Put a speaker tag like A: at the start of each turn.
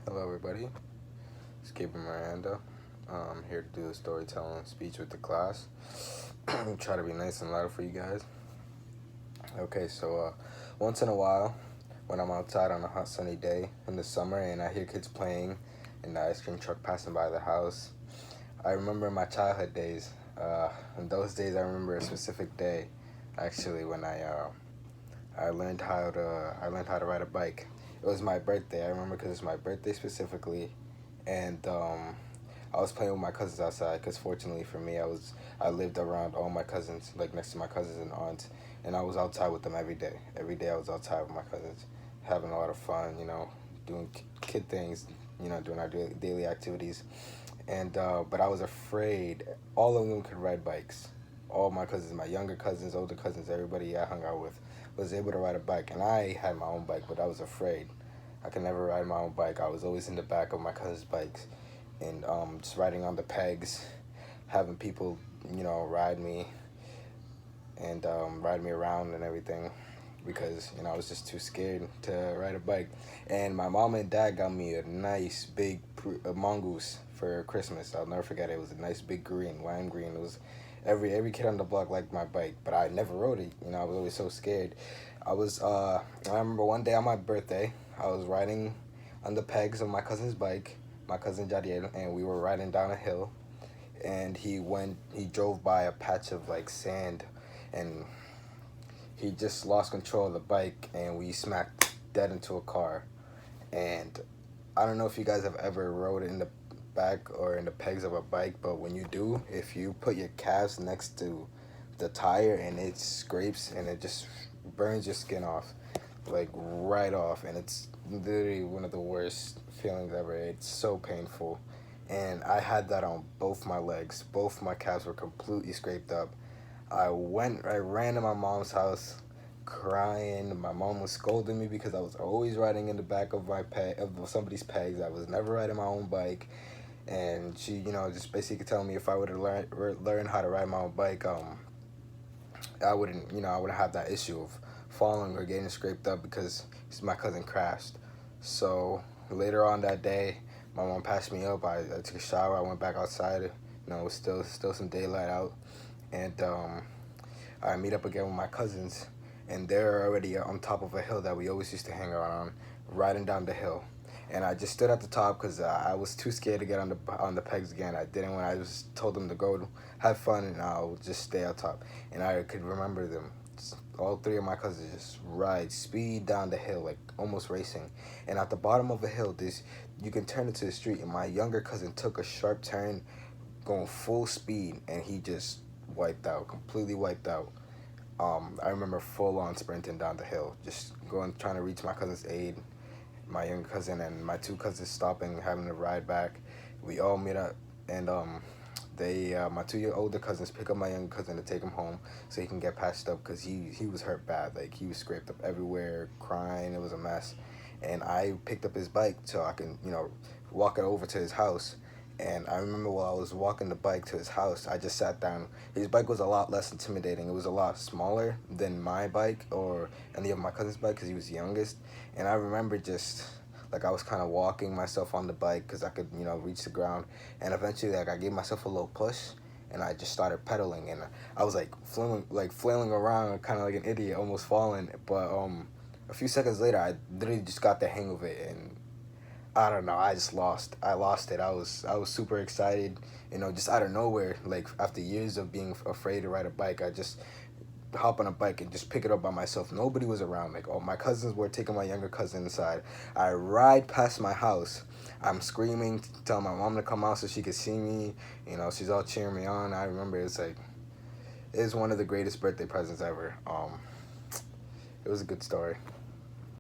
A: Hello, everybody. It's Gabriel Miranda. I'm here to do a storytelling speech with the class. Try to be nice and loud for you guys. Okay, so once in a while, when I'm outside on a hot sunny day in the summer and I hear kids playing and the ice cream truck passing by the house, I remember my childhood days. In those days, I remember a specific day, actually, when I learned how to ride a bike. It was my birthday. I remember because it's my birthday specifically, and I was playing with my cousins outside. Because fortunately for me, I lived around all my cousins, like next to my cousins and aunts, and I was outside with them every day. Every day I was outside with my cousins, having a lot of fun. Doing kid things. Doing our daily activities, and but I was afraid. All of them could ride bikes. All my cousins, my younger cousins, older cousins, everybody I hung out with was able to ride a bike, and I had my own bike, but I was afraid. I could never ride my own bike. I was always in the back of my cousin's bikes, and just riding on the pegs, having people, ride me and ride me around and everything, because I was just too scared to ride a bike. And my mom and dad got me a nice big mongoose for Christmas. I'll never forget it. It was a nice big green, lime green. It was every kid on the block liked my bike, but I never rode it. I was always so scared. I remember one day on my birthday, I was riding on the pegs of my cousin's bike, my cousin Jadiel, and we were riding down a hill, and he drove by a patch of like sand, and he just lost control of the bike, and we smacked dead into a car. And I don't know if you guys have ever rode in the back or in the pegs of a bike, but when you do, if you put your calves next to the tire and it scrapes and it just burns your skin off, like right off, and it's literally one of the worst feelings ever. It's so painful. And I had that on both my legs. Both my calves were completely scraped up. I ran to my mom's house crying. My mom was scolding me because I was always riding in the back of of somebody's pegs. I was never riding my own bike, and she, just basically telling me if I would have learn how to ride my own bike, I wouldn't have that issue of falling or getting scraped up because my cousin crashed. So later on that day, my mom passed me up. I took a shower. I went back outside. It was still some daylight out, and I meet up again with my cousins, and they're already on top of a hill that we always used to hang around on, riding down the hill. And I just stood at the top because I was too scared to get on the pegs again. I didn't when I just told them to go have fun, and I'll just stay up top. And I could remember them. All three of my cousins just ride speed down the hill, like almost racing. And at the bottom of the hill, you can turn into the street. And my younger cousin took a sharp turn, going full speed, and he just wiped out, completely wiped out. I remember full on sprinting down the hill, just trying to reach my cousin's aid. My younger cousin and my two cousins stopping, having to ride back. We all meet up, and my older cousins pick up my younger cousin to take him home so he can get patched up because he was hurt bad. Like he was scraped up everywhere, crying. It was a mess. And I picked up his bike so I can walk it over to his house. And I remember while I was walking the bike to his house, I just sat down. His bike was a lot less intimidating. It was a lot smaller than my bike or any of my cousin's bike because he was the youngest. And I remember just like I was kind of walking myself on the bike because I could reach the ground. And eventually like I gave myself a little push, and I just started pedaling, and I was like flailing around kind of like an idiot, almost falling. But a few seconds later, I literally just got the hang of it, and I don't know. I lost it. I was super excited. Just out of nowhere. Like after years of being afraid to ride a bike, I just hop on a bike and just pick it up by myself. Nobody was around. Like all my cousins were taking my younger cousin inside. I ride past my house. I'm screaming, telling my mom to come out so she could see me. She's all cheering me on. I remember it's one of the greatest birthday presents ever. It was a good story.